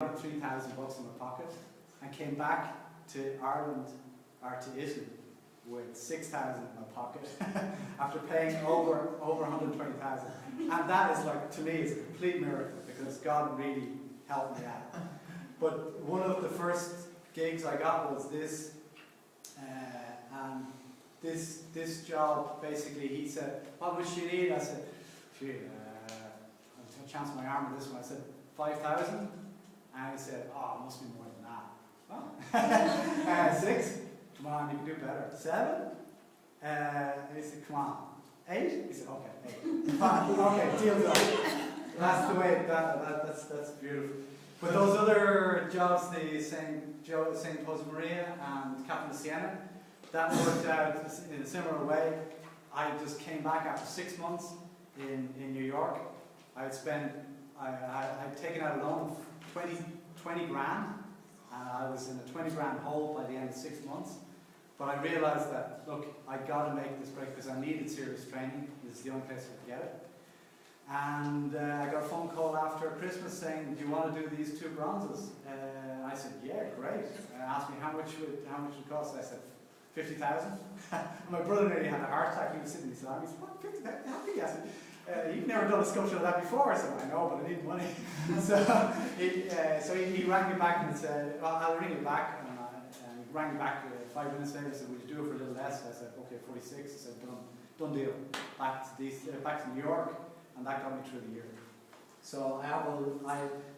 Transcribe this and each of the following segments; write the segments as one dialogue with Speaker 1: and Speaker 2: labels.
Speaker 1: $3,000 in my pocket and came back to Ireland or to Italy with 6,000 in my pocket after paying over 120,000. And that is, like, to me, is a complete miracle because God really helped me out. But one of the first gigs I got was this, and this job, basically, he said, "What much do you need?" I said, "Gee, I'll chance my arm with this one." I said, 5,000? And he said, "Oh, it must be more than that." Oh. 6? Come on, you can do better. 7? He said, "Come on." 8? He said, "Okay, 8. Fine, okay, deal's up." That's the way, that's beautiful. But those other jobs, the St. Josemaria and Captain of Siena, that worked out in a similar way. I just came back after 6 months in New York. I'd taken out a loan of 20 grand, and I was in a 20 grand hole by the end of 6 months. But I realized that, look, I got to make this break because I needed serious training. This is the only place I could get it. And I got a phone call after Christmas saying, "Do you want to do these 2 bronzes?" I said, "Yeah, great." Asked me how much it would cost. I said, 50,000. My brother nearly had a heart attack. He was sitting beside me. He said, "What, 50,000? Happy?" I said, "You've never done a sculpture of that before." I said, "I know, but I need money." So he rang me back and said, "Well, I'll ring you back." And he rang me back 5 minutes later and said, "Would you do it for a little less?" I said, "Okay, 46. I said, done deal. Back to New York, and that got me through the year. So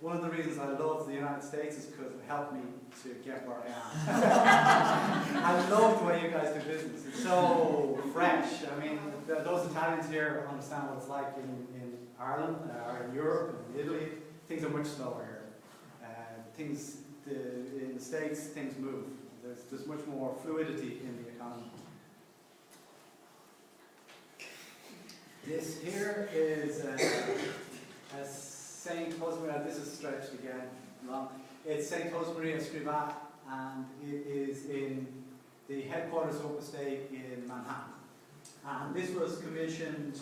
Speaker 1: one of the reasons I love the United States is because it helped me to get where I am. I love the way you guys do business. It's so fresh. I mean, those Italians here understand what it's like in Ireland, or in Europe, and Italy. Things are much slower here. In the States, things move. There's much more fluidity in the economy. This here is a St. Josemaria. This is stretched again long. It's St. Josemaria Scrivà, and it is in the headquarters of Opus Dei in Manhattan. And this was commissioned,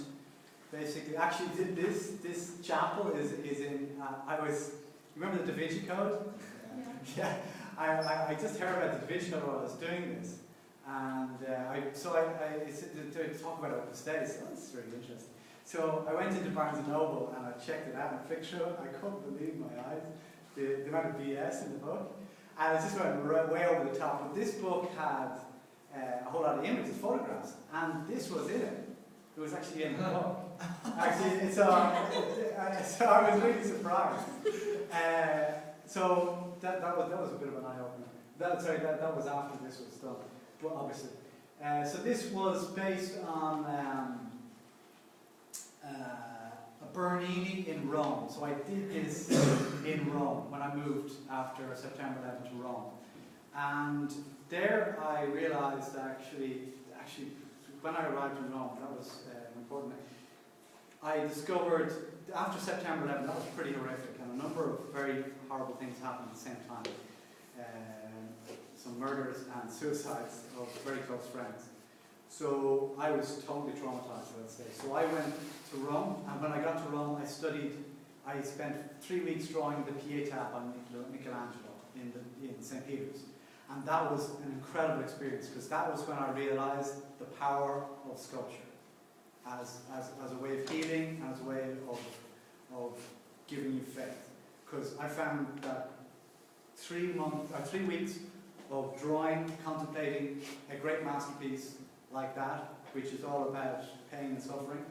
Speaker 1: basically. Actually, this chapel is in. You remember the Da Vinci Code? Yeah. I just heard about the Da Vinci Code while I was doing this. And I to talk about Opus Dei, so that's really interesting. So I went into Barnes & Noble and I checked it out and flicked through it. I couldn't believe my eyes, the amount of BS in the book. And it just went way over the top. But this book had a whole lot of images, photographs, and this was in it. It was actually in the book. Actually, so I was really surprised. So that was a bit of an eye-opener. That was after this was done. Well, obviously. So this was based on a Bernini in Rome. So I did this in Rome when I moved after September 11 to Rome. And there I realized actually when I arrived in Rome, that was important. I discovered after September 11, that was pretty horrific, and a number of very horrible things happened at the same time. Some murders and suicides of very close friends. So I was totally traumatized at that stage. So I went to Rome, and when I got to Rome, I spent 3 weeks drawing the Pietà by Michelangelo in St. Peter's. And that was an incredible experience, because that was when I realized the power of sculpture as a way of healing and as a way of giving you faith. Because I found that 3 weeks of drawing, contemplating a great masterpiece like that, which is all about pain and suffering,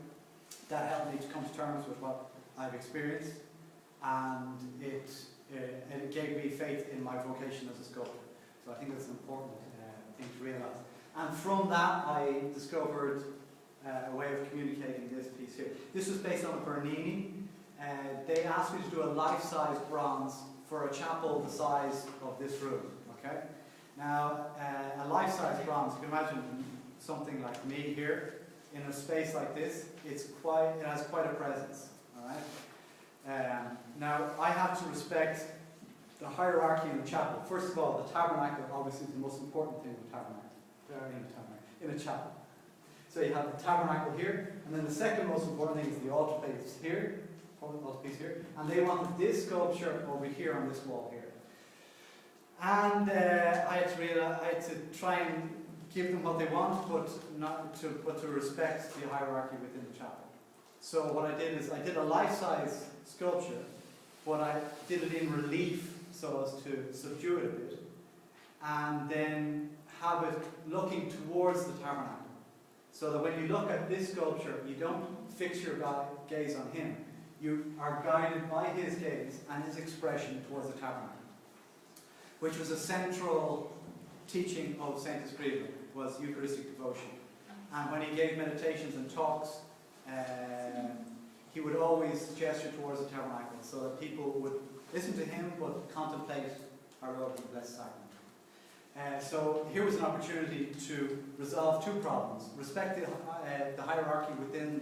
Speaker 1: that helped me to come to terms with what I've experienced, and it gave me faith in my vocation as a sculptor. So I think that's an important thing to realize. And from that, I discovered a way of communicating this piece here. This was based on a Bernini. They asked me to do a life-size bronze for a chapel the size of this room. Okay. Now, a life-size bronze, you can imagine something like me here in a space like this. It has quite a presence. All right. Now, I have to respect the hierarchy in the chapel. First of all, the tabernacle obviously is the most important thing in a chapel. So you have the tabernacle here, and then the second most important thing is the altar place here, piece here, and they wanted this sculpture over here on this wall here. And I had to try and give them what they want, but to respect the hierarchy within the chapel. So what I did is I did a life-size sculpture, but I did it in relief so as to subdue it a bit, and then have it looking towards the tabernacle. So that when you look at this sculpture, you don't fix your gaze on him. You are guided by his gaze and his expression towards the tabernacle, which was a central teaching of St. Escrivá, was Eucharistic devotion. And when he gave meditations and talks, he would always gesture towards the tabernacle so that people would listen to him but contemplate our Lord in the Blessed Sacrament. So here was an opportunity to resolve two problems: respect the hierarchy within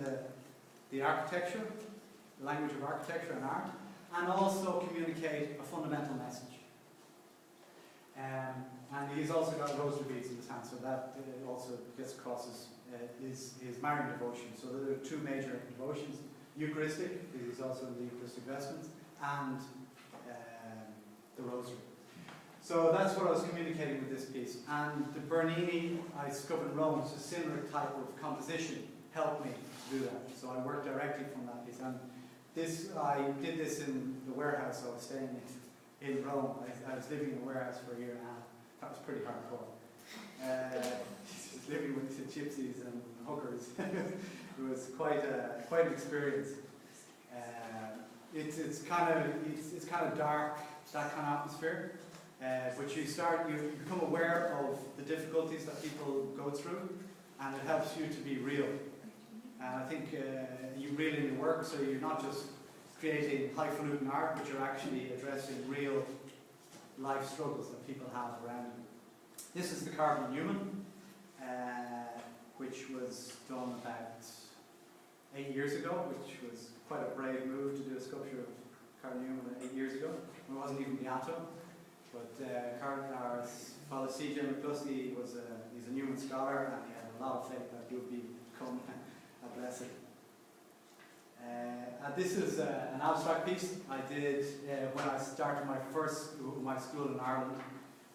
Speaker 1: the architecture, the language of architecture and art, and also communicate a fundamental message. And he's also got rosary beads in his hand, so that also gets across his Marian devotion. So there are two major devotions: Eucharistic, because he's also in the Eucharistic vestments, and the rosary. So that's what I was communicating with this piece. And the Bernini I discovered in Rome, it's a similar type of composition, helped me to do that. So I worked directly from that piece. And I did this in the warehouse I was staying in Rome. I was living in a warehouse for a year and a half. That was pretty hardcore. Living with the gypsies and hookers. It was quite an experience. It's kind of dark, that kind of atmosphere. But you become aware of the difficulties that people go through, and it helps you to be real. And I think you real in your work, so you're not just creating highfalutin art, but you're actually addressing real life struggles that people have around you. This is the Cardinal Newman, which was done about 8 years ago, which was quite a brave move to do a sculpture of Cardinal Newman 8 years ago. It wasn't even Beato. But our Father C.J. McCluskey he's a Newman scholar, and he had a lot of faith that he would become a blessed. This is an abstract piece I did when I started my school in Ireland.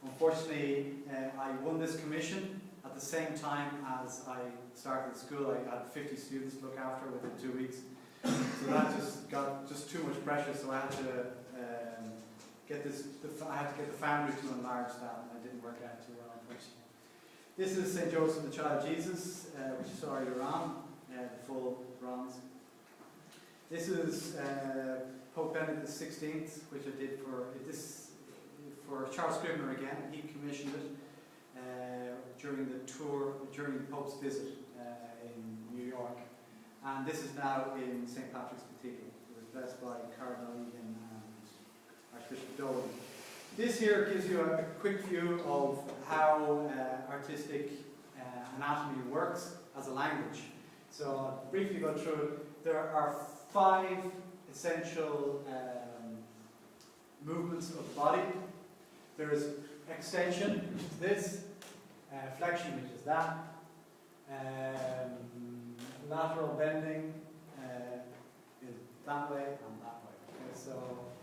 Speaker 1: Unfortunately, I won this commission at the same time as I started school. I had 50 students to look after within 2 weeks. So that just got too much pressure, so I had to get the foundry to enlarge that, and it didn't work out too well, unfortunately. This is St. Joseph the Child Jesus, which you saw earlier on, the full bronze. This is Pope Benedict XVI, which I did for Charles Scribner again. He commissioned it during the Pope's visit in New York. And this is now in St. Patrick's Cathedral. It was blessed by Cardinal Egan and Archbishop Dolan. This here gives you a quick view of how artistic anatomy works as a language. So I'll briefly go through it. There are 5 essential movements of the body. There is extension, which is this, flexion, which is that, lateral bending is that way and that way. Okay, so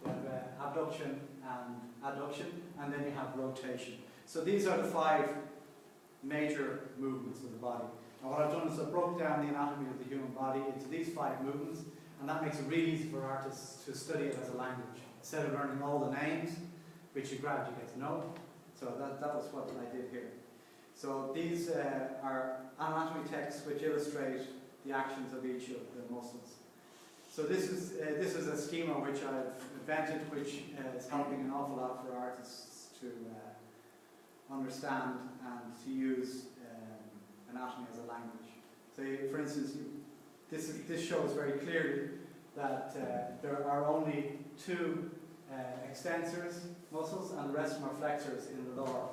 Speaker 1: you have abduction and adduction, and then you have rotation. So these are the 5 major movements of the body. And what I've done is I broke down the anatomy of the human body into these 5 movements, and that makes it really easy for artists to study it as a language. Instead of learning all the names, which you gradually get to know. So that was what I did here. So these are anatomy texts which illustrate the actions of each of the muscles. So this is a schema which I've invented, which is helping an awful lot for artists to understand and to use anatomy as a language. So, for instance, this shows very clearly that there are only 2 extensors muscles, and the rest of them are flexors in the lower